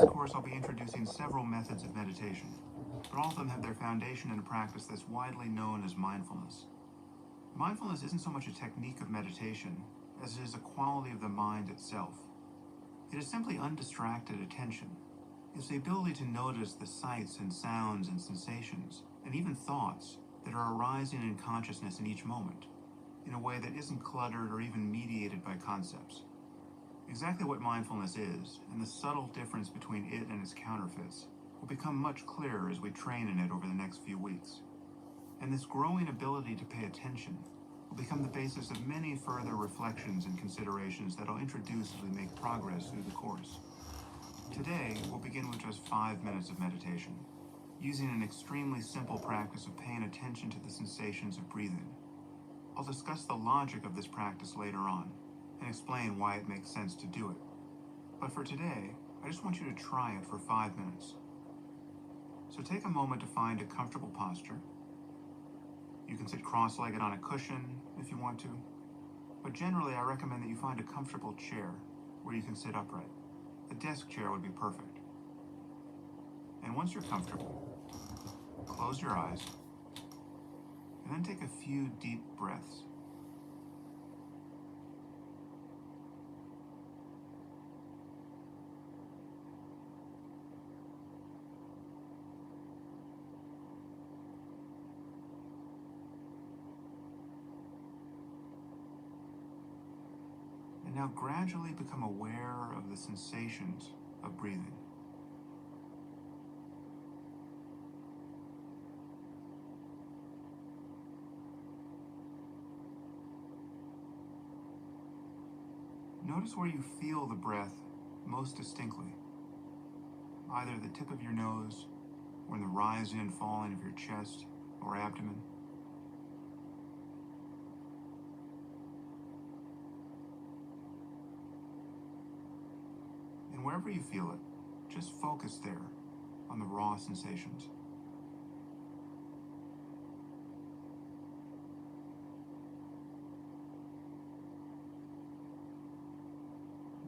this course, I'll be introducing several methods of meditation, but all of them have their foundation in a practice that's widely known as mindfulness. Mindfulness isn't so much a technique of meditation as it is a quality of the mind itself. It is simply undistracted attention. It's the ability to notice the sights and sounds and sensations, and even thoughts, that are arising in consciousness in each moment, in a way that isn't cluttered or even mediated by concepts. Exactly what mindfulness is, and the subtle difference between it and its counterfeits, will become much clearer as we train in it over the next few weeks. And this growing ability to pay attention will become the basis of many further reflections and considerations that I'll introduce as we make progress through the course. Today, we'll begin with just 5 minutes of meditation, using an extremely simple practice of paying attention to the sensations of breathing. I'll discuss the logic of this practice later on, and explain why it makes sense to do it. But for today, I just want you to try it for 5 minutes. So take a moment to find a comfortable posture. You can sit cross-legged on a cushion if you want to, but generally I recommend that you find a comfortable chair where you can sit upright. A desk chair would be perfect. And once you're comfortable, close your eyes, and then take a few deep breaths. And now gradually become aware of the sensations of breathing. Notice where you feel the breath most distinctly, either the tip of your nose, or in the rising and falling of your chest or abdomen. And wherever you feel it, just focus there on the raw sensations.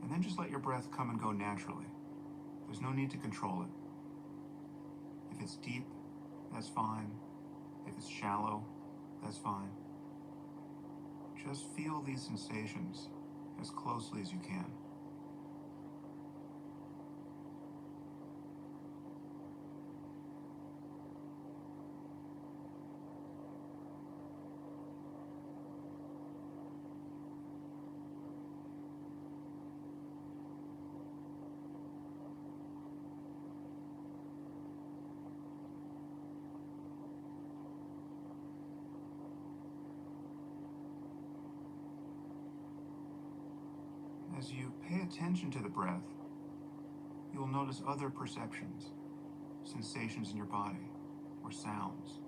And then just let your breath come and go naturally. There's no need to control it. If it's deep, that's fine. If it's shallow, that's fine. Just feel these sensations as closely as you can. As you pay attention to the breath, you will notice other perceptions, sensations in your body, or sounds.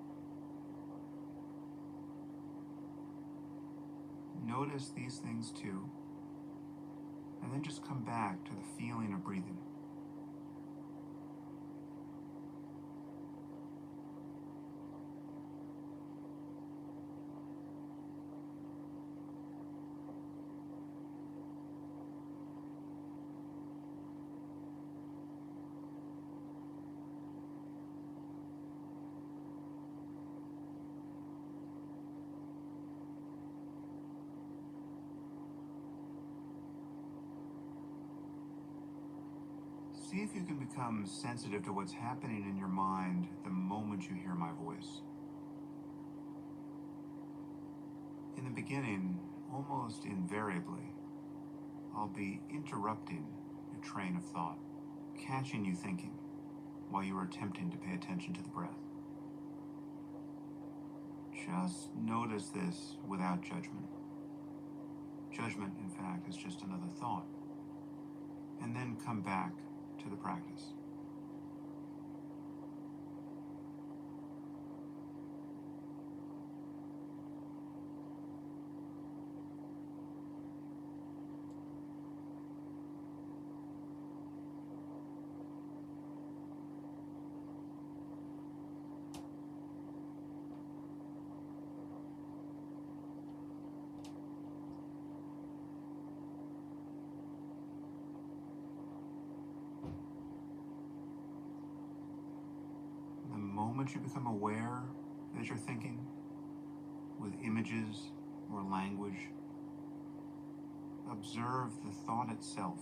Notice these things too, and then just come back to the feeling of breathing. See if you can become sensitive to what's happening in your mind the moment you hear my voice. In the beginning, almost invariably, I'll be interrupting your train of thought, catching you thinking while you are attempting to pay attention to the breath. Just notice this without judgment. Judgment, in fact, is just another thought. And then come back to the practice. moment you become aware that you're thinking with images or language, observe the thought itself,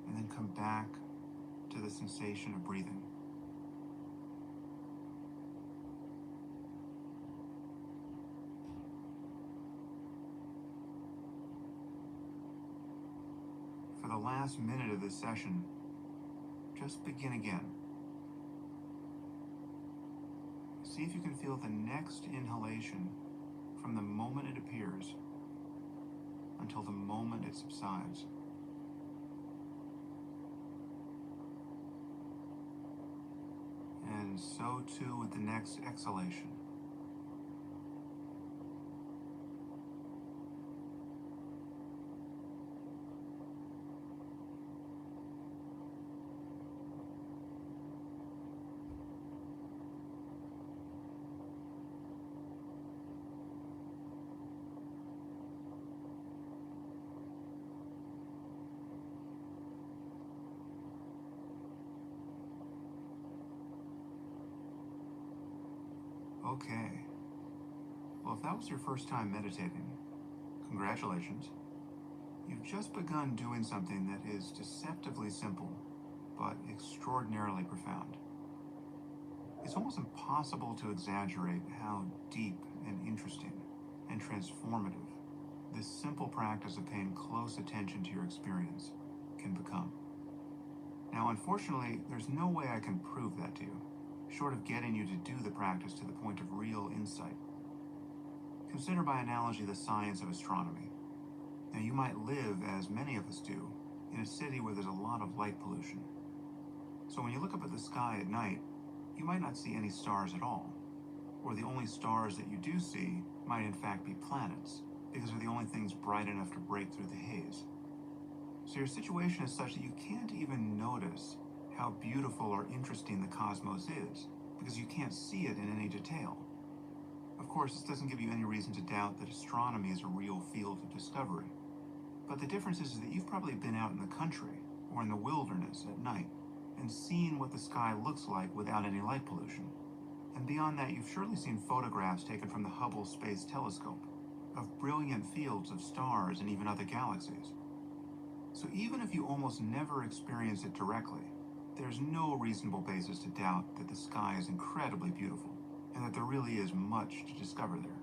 and then come back to the sensation of breathing. For the last minute of this session, just begin again. See if you can feel the next inhalation from the moment it appears until the moment it subsides. And so too with the next exhalation. Okay. Well, if that was your first time meditating, congratulations. You've just begun doing something that is deceptively simple, but extraordinarily profound. It's almost impossible to exaggerate how deep and interesting and transformative this simple practice of paying close attention to your experience can become. Now, unfortunately, there's no way I can prove that to you, short of getting you to do the practice to the point of real insight. Consider by analogy the science of astronomy. Now, you might live, as many of us do, in a city where there's a lot of light pollution. So when you look up at the sky at night, you might not see any stars at all, or the only stars that you do see might in fact be planets, because they're the only things bright enough to break through the haze. So your situation is such that you can't even notice how beautiful or interesting the cosmos is, because you can't see it in any detail. Of course, this doesn't give you any reason to doubt that astronomy is a real field of discovery. But the difference is that you've probably been out in the country or in the wilderness at night and seen what the sky looks like without any light pollution. And beyond that, you've surely seen photographs taken from the Hubble Space Telescope of brilliant fields of stars and even other galaxies. So even if you almost never experience it directly, there's no reasonable basis to doubt that the sky is incredibly beautiful and that there really is much to discover there.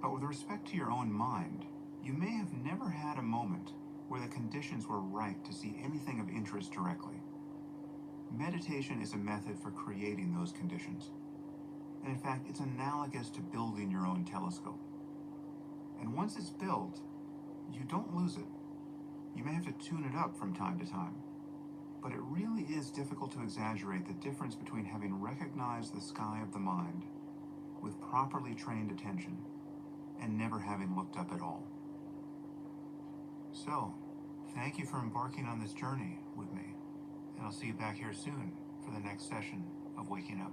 But with respect to your own mind, you may have never had a moment where the conditions were right to see anything of interest directly. Meditation is a method for creating those conditions. And in fact, it's analogous to building your own telescope. And once it's built, you don't lose it. You may have to tune it up from time to time, but it really is difficult to exaggerate the difference between having recognized the sky of the mind with properly trained attention and never having looked up at all. So, thank you for embarking on this journey with me, and I'll see you back here soon for the next session of Waking Up.